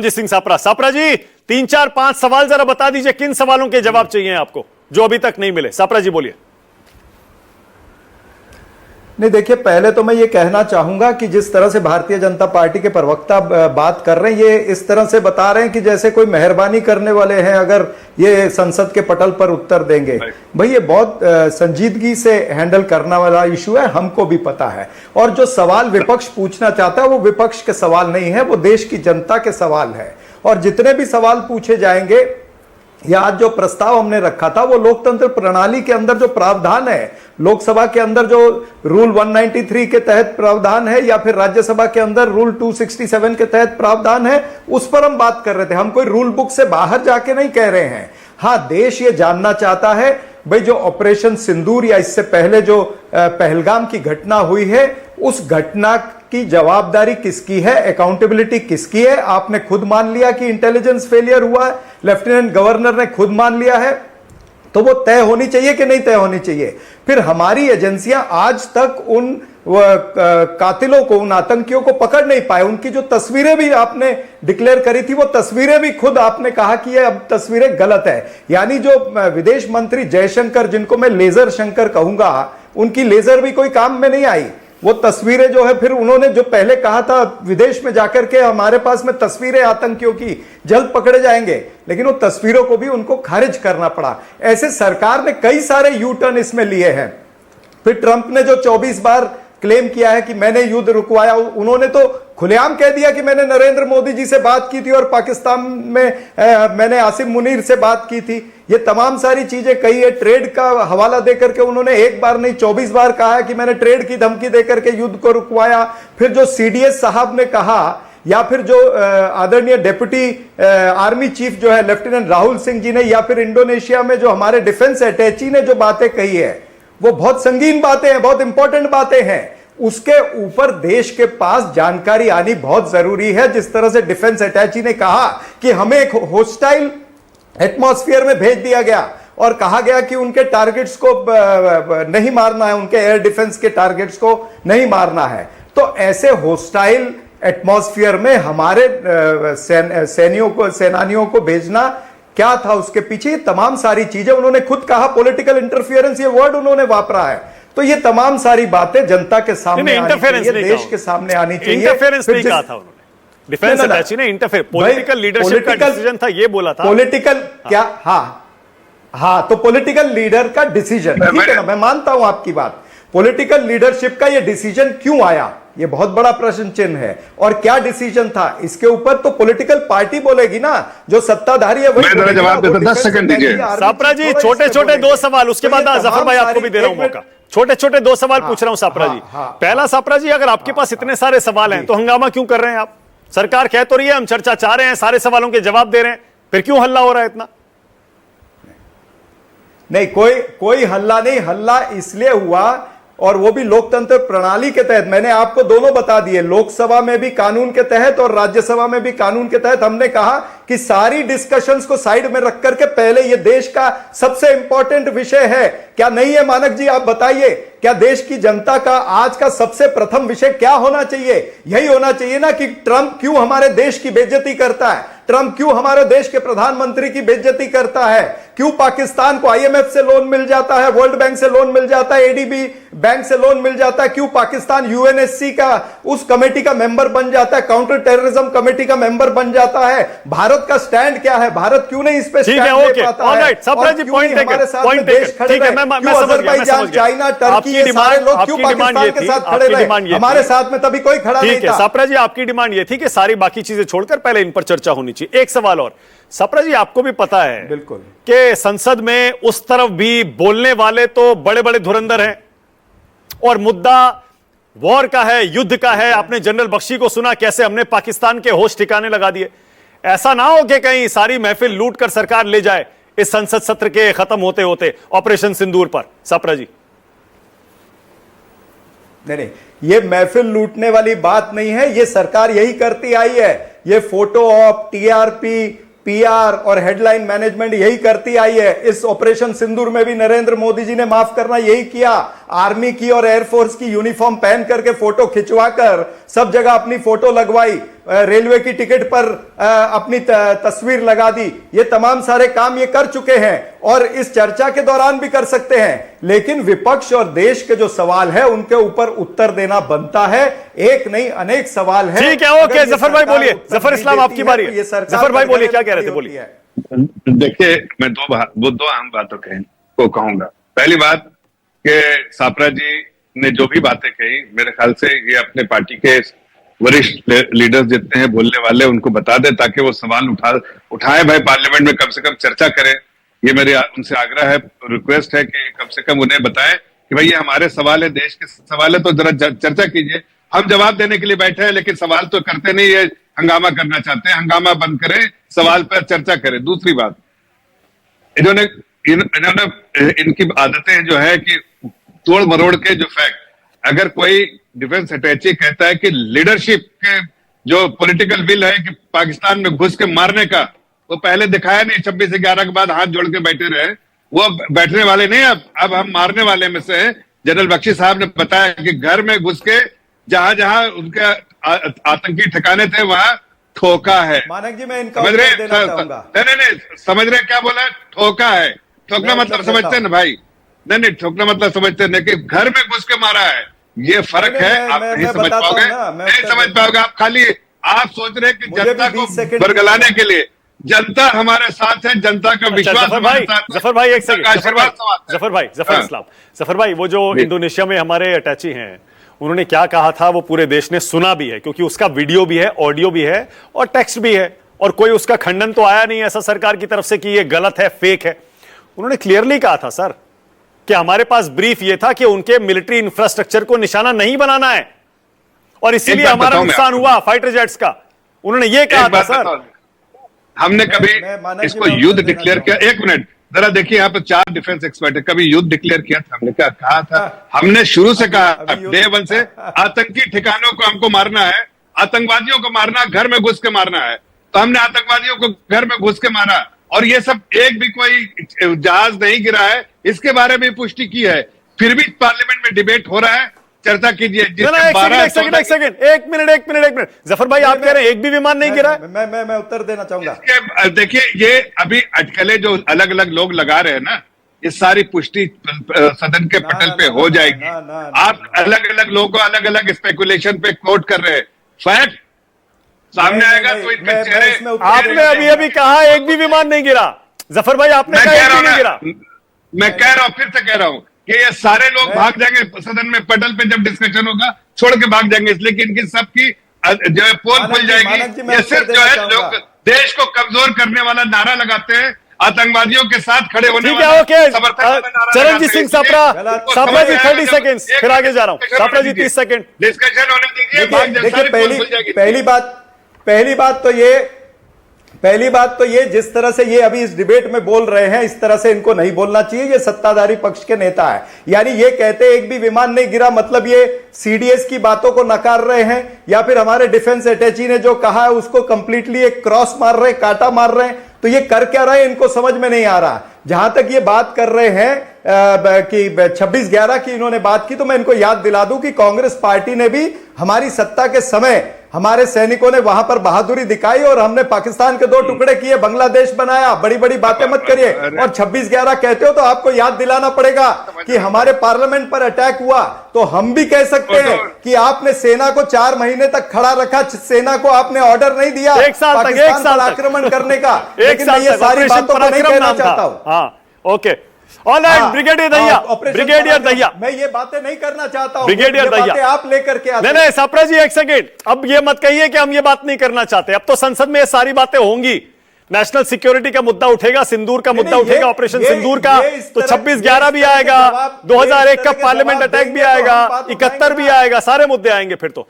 जी सिंह सापरा। सापरा जी, 3 4 5 सवाल जरा बता दीजिए, किन सवालों के जवाब चाहिए आपको जो अभी तक नहीं मिले? सापरा जी बोलिए। नहीं, देखिए, पहले तो मैं ये कहना चाहूंगा कि जिस तरह से भारतीय जनता पार्टी के प्रवक्ता बात कर रहे हैं, ये इस तरह से बता रहे हैं कि जैसे कोई मेहरबानी करने वाले हैं अगर ये संसद के पटल पर उत्तर देंगे। भाई, ये बहुत संजीदगी से हैंडल करने वाला इशू है, हमको भी पता है। और जो सवाल विपक्ष पूछना चाहता है वो विपक्ष के सवाल नहीं है, वो देश की जनता के सवाल है। और जितने भी सवाल पूछे जाएंगे, या आज जो प्रस्ताव हमने रखा था, वो लोकतंत्र प्रणाली के अंदर जो प्रावधान है, लोकसभा के अंदर जो रूल 193 के तहत प्रावधान है या फिर राज्यसभा के अंदर रूल 267 के तहत प्रावधान है, उस पर हम बात कर रहे थे। हम कोई रूल बुक से बाहर जाके नहीं कह रहे हैं। हाँ, देश ये जानना चाहता है भाई, जो ऑपरेशन सिंदूर या इससे पहले जो पहलगाम की घटना हुई है, उस घटना की जवाबदारी किसकी है, अकाउंटेबिलिटी किसकी है? आपने खुद मान लिया कि इंटेलिजेंस फेलियर हुआ है, लेफ्टिनेंट गवर्नर ने खुद मान लिया है, तो वो तय होनी चाहिए कि नहीं तय होनी चाहिए? फिर हमारी एजेंसियां आज तक उन कातिलों को, उन आतंकियों को पकड़ नहीं पाए। उनकी जो तस्वीरें भी आपने डिक्लेयर करी थी, वो तस्वीरें भी खुद आपने कहा कि ये अब तस्वीरें गलत है। यानी जो विदेश मंत्री जयशंकर, जिनको मैं लेजर शंकर कहूंगा, उनकी लेजर भी कोई काम में नहीं आई। वो तस्वीरें जो है, फिर उन्होंने जो पहले कहा था विदेश में जाकर के हमारे पास में तस्वीरें आतंकियों की, जल्द पकड़े जाएंगे, लेकिन वो तस्वीरों को भी उनको खारिज करना पड़ा। ऐसे सरकार ने कई सारे यू टर्न इसमें लिए हैं। फिर ट्रंप ने जो 24 बार क्लेम किया है कि मैंने युद्ध रुकवाया, उन्होंने तो खुलेआम कह दिया कि मैंने नरेंद्र मोदी जी से बात की थी और पाकिस्तान में मैंने आसिम मुनीर से बात की थी। ये तमाम सारी चीजें कही है। ट्रेड का हवाला देकर के उन्होंने एक बार नहीं 24 बार कहा है कि मैंने ट्रेड की धमकी देकर के युद्ध को रुकवाया। फिर जो सीडीएस साहब ने कहा, या फिर जो आदरणीय डेप्यूटी आर्मी चीफ जो है लेफ्टिनेंट राहुल सिंह जी ने, या फिर इंडोनेशिया में जो हमारे डिफेंस अटैची ने जो बातें कही है, वो बहुत संगीन बातें हैं, बहुत इंपॉर्टेंट बातें हैं। उसके ऊपर देश के पास जानकारी आनी बहुत जरूरी है। जिस तरह से डिफेंस अटैची ने कहा कि हमें एक होस्टाइल एटमॉस्फेयर में भेज दिया गया और कहा गया कि उनके टारगेट्स को नहीं मारना है, उनके एयर डिफेंस के टारगेट्स को नहीं मारना है, तो ऐसे होस्टाइल एटमॉस्फेयर में हमारे सेनानियों को भेजना क्या था उसके पीछे? तमाम सारी चीजें उन्होंने खुद कहा। पॉलिटिकल इंटरफियरेंस, ये वर्ड उन्होंने वापरा है। तो ये तमाम सारी बातें जनता के सामने आनी चाहिए, देश के सामने आनी चाहिए। इंटरफेरेंस नहीं कहा था उन्होंने, डिफेंस अटैची ने इंटरफेयर, पॉलिटिकल लीडरशिप का डिसीजन था, ये बोला था। पॉलिटिकल क्या? हाँ, तो पॉलिटिकल लीडर का डिसीजन, ठीक है ना, मैं मानता हूं आपकी बात। पॉलिटिकल लीडरशिप का ये डिसीजन क्यों आया, ये बहुत बड़ा प्रश्न चिन्ह है। और क्या डिसीजन था इसके ऊपर तो पॉलिटिकल पार्टी बोलेगी ना, जो सत्ताधारी है वही जवाब देता। 10 सेकंड दीजिए सापरा जी। छोटे छोटे 2 सवाल, उसके बाद जफर भाई आपको भी दे रहा हूं मौका। छोटे छोटे 2 सवाल पूछ रहा हूं सापरा जी। पहला, सापरा जी, अगर आपके पास इतने सारे सवाल हैं तो हंगामा क्यों कर रहे हैं आप? सरकार कह तो रही है हम चर्चा चाह रहे हैं, सारे सवालों के जवाब दे रहे हैं, फिर क्यों हल्ला हो रहा है इतना? नहीं, कोई हल्ला नहीं। हल्ला इसलिए हुआ, और वो भी लोकतंत्र प्रणाली के तहत। मैंने आपको दोनों बता दिए, लोकसभा में भी कानून के तहत और राज्यसभा में भी कानून के तहत। हमने कहा कि सारी डिस्कशंस को साइड में रख करके पहले ये देश का सबसे इंपॉर्टेंट विषय है। क्या नहीं है मानक जी, आप बताइए, क्या देश की जनता का आज का सबसे प्रथम विषय क्या होना चाहिए? यही होना चाहिए ना कि ट्रंप क्यों हमारे देश की बेइज्जती करता है, ट्रंप क्यों हमारे देश के प्रधानमंत्री की बेइज्जती करता है, क्यों पाकिस्तान को आईएमएफ से लोन मिल जाता है, वर्ल्ड बैंक से लोन मिल जाता है, एडीबी बैंक से लोन मिल जाता है, क्यों पाकिस्तान यूएनएससी का उस कमेटी का मेंबर बन जाता है, काउंटर टेररिज्म कमेटी का मेंबर बन जाता है। भारत का स्टैंड क्या है, भारत क्यों नहीं इस पे स्टैंड ले पाता है? हमारे साथ में देश खड़े रहे, क्यों अजरबैजान, चाइना, टर्की, ये सारे लोग क्यों पाकिस्तान के साथ खड़े रहे? हमारे साथ में तभी कोई खड़ा नहीं था। सापरा जी, आपकी डिमांड ये थी कि सारी बाकी चीजें छोड़कर पहले इन पर चर्चा होनी चाहिए। एक सवाल और, सापरा जी, आपको भी पता है बिल्कुल कि संसद में उस तरफ भी बोलने वाले तो बड़े बड़े धुरंधर हैं और मुद्दा वॉर का है, युद्ध का है। आपने जनरल बख्शी को सुना, कैसे हमने पाकिस्तान के होश ठिकाने लगा दिए। ऐसा ना हो कि कहीं सारी महफिल लूट कर सरकार ले जाए इस संसद सत्र के खत्म होते होते ऑपरेशन सिंदूर पर। सापरा जी, नहीं, ये महफिल लूटने वाली बात नहीं है। ये सरकार यही करती आई है। ये फोटो ऑप, टीआरपी, पीआर और हेडलाइन मैनेजमेंट यही करती आई है। इस ऑपरेशन सिंदूर में भी नरेंद्र मोदी जी ने माफ करना यही किया। आर्मी की और एयरफोर्स की यूनिफॉर्म पहन करके फोटो खिंचवाकर सब जगह अपनी फोटो लगवाई, रेलवे की टिकट पर अपनी तस्वीर लगा दी। ये तमाम सारे काम ये कर चुके हैं और इस चर्चा के दौरान भी कर सकते हैं, लेकिन विपक्ष और देश के जो सवाल है उनके ऊपर उत्तर देना बनता है। एक नहीं अनेक सवाल है। ठीक है, ओके जफर भाई बोलिए। जफर इस्लाम आपकी बारी है। जफर भाई बोलिए, क्या कह रहे थे, बोलिए। देखिए, मैं दो अहम बातों को कहूंगा। पहली बात कि सापरा जी ने जो भी बातें कही, मेरे ख्याल से ये अपने पार्टी के वरिष्ठ लीडर्स जितने हैं बोलने वाले, उनको बता दे ताकि वो सवाल उठाए भाई, पार्लियामेंट में कम से कम चर्चा करें। ये मेरे उनसे आग्रह है, रिक्वेस्ट है कि कम से कम उन्हें बताएं कि भाई ये हमारे सवाल है, देश के सवाल है, तो जरा चर्चा कीजिए। हम जवाब देने के लिए बैठे हैं, लेकिन सवाल तो करते नहीं, ये हंगामा करना चाहते हैं। हंगामा बंद करें, सवाल पर चर्चा करें। दूसरी बात, इन्होंने इनकी आदतें जो है कि तोड़ मरोड़ के जो फैक्ट, अगर कोई डिफेंस अटैची कहता है कि लीडरशिप के जो पॉलिटिकल विल है कि पाकिस्तान में घुस के मारने का, वो पहले दिखाया नहीं। 26/11 के बाद हाथ जोड़ के बैठे रहे, वो बैठने वाले नहीं। अब हम मारने वाले में से हैं। जनरल बख्शी साहब ने बताया कि घर में घुस के जहां जहां उनके आतंकी ठिकाने थे वहां ठोका है। मानक जी, मैं इनका समझ रहे? देना चाहूंगा। नहीं, समझ रहे क्या बोला? ठोका है। ठोकना मतलब समझते हैं ना भाई? नहीं, ठोकना मतलब समझते हैं कि घर में घुस के मारा है। ये फर्क है। आप नहीं समझ पाओगे, नहीं समझ पाओगे। आप खाली आप सोच रहे हैं कि जनता को बरगलाने के लिए, जनता हमारे साथ है, जनता का विश्वास हमारे साथ है। जफर भाई एक सेकंड, जफर हाँ। इस्लाम, जफर भाई, वो जो इंडोनेशिया में हमारे अटैची हैं, उन्होंने क्या कहा था वो पूरे देश ने सुना भी है, क्योंकि उसका वीडियो भी है, ऑडियो भी है और टेक्स्ट भी है, और कोई उसका खंडन तो आया नहीं ऐसा सरकार की तरफ से कि ये गलत है, फेक है। उन्होंने क्लियरली कहा था सर कि हमारे पास ब्रीफ ये था कि उनके मिलिट्री इंफ्रास्ट्रक्चर को निशाना नहीं बनाना है और इसीलिए हमारा नुकसान हुआ फाइटर जेट्स का। उन्होंने ये कहा था सर। हमने कभी इसको युद्ध डिक्लेयर किया? एक मिनट जरा देखिए, यहाँ पर 4 डिफेंस एक्सपर्ट है। कभी युद्ध डिक्लेयर किया था? हमने क्या कहा था? हमने शुरू से कहा, डे 1 से, आतंकी ठिकानों को हमको मारना है, आतंकवादियों को मारना, घर में घुस के मारना है। तो हमने आतंकवादियों को घर में घुस के मारा, और ये सब एक भी कोई जहाज नहीं गिरा है, इसके बारे में पुष्टि की है। फिर भी पार्लियामेंट में डिबेट हो रहा है, चर्चा कीजिए। एक मिनट जफर भाई, आप कह रहे हैं एक भी विमान नहीं गिरा? मैं उत्तर देना चाहूंगा। देखिए, ये अभी अटकलें जो अलग अलग लोग लगा रहे हैं ना, ये सारी पुष्टि सदन के पटल पे हो जाएगी। आप अलग अलग लोगों को अलग अलग स्पेकुलेशन पे कोट कर रहे हैं। फैक्ट सामने आएगा तो इनके चेहरे। आपने अभी कहा एक भी विमान नहीं गिरा। जफर भाई, आपने कहा एक भी नहीं गिरा। मैं कह रहा हूं, फिर से कह रहा हूं कि ये सारे लोग भाग जाएंगे सदन में, पटल पे जब डिस्कशन होगा छोड़ के भाग जाएंगे, इसलिए कि इनकी सबकी जो है पोल खुल जाएगी। ये सिर्फ जो है लोग देश को कमजोर करने वाला नारा लगाते हैं, आतंकवादियों के साथ खड़े होने वाला चरणजीत सिंह सापरा जी 30 सेकंड, फिर आगे जा रहा हूं। सापरा जी 30 सेकंड डिस्कशन होने दीजिए। देखिए, पहली बात तो ये जिस तरह से ये अभी इस डिबेट में बोल रहे हैं, इस तरह से इनको नहीं बोलना चाहिए। ये सत्ताधारी पक्ष के नेता है, यानी ये कहते एक भी विमान नहीं गिरा, मतलब ये सीडीएस की बातों को नकार रहे हैं, या फिर हमारे डिफेंस अटैची ने जो कहा है उसको कंप्लीटली एक क्रॉस मार रहे हैं, कांटा मार रहे हैं। तो ये कर क्या रहे हैं इनको समझ में नहीं आ रहा। जहां तक ये बात कर रहे हैं कि 26/11 की इन्होंने बात की, तो मैं इनको याद दिला दूं कि कांग्रेस पार्टी ने भी हमारी सत्ता के समय हमारे सैनिकों ने वहां पर बहादुरी दिखाई और हमने पाकिस्तान के 2 टुकड़े किए, बांग्लादेश बनाया। बड़ी बड़ी बातें मत करिए। और 26/11 कहते हो तो आपको याद दिलाना पड़ेगा कि हमारे पार्लियामेंट पर अटैक हुआ, तो हम भी कह सकते हैं कि आपने सेना को 4 महीने तक खड़ा रखा, सेना को आपने ऑर्डर नहीं दिया पाकिस्तान पर आक्रमण करने का। लेकिन मैं ये सारी बातों को नहीं कहना चाहता हूं। ओके, ऑलराइट, ब्रिगेडियर दहिया, मैं ये बातें नहीं करना चाहता हूं। ब्रिगेडियर दहिया आप लेकर के आते। नहीं, सापरा जी एक सेकेंड, अब ये मत कहिए कि हम ये बात नहीं करना चाहते। अब तो संसद में ये सारी बातें होंगी। नेशनल सिक्योरिटी का मुद्दा उठेगा, सिंदूर का मुद्दा उठेगा, ऑपरेशन सिंदूर का, तो 26/11 भी आएगा, 2001 का पार्लियामेंट अटैक भी आएगा, 71 भी आएगा, सारे मुद्दे आएंगे फिर तो।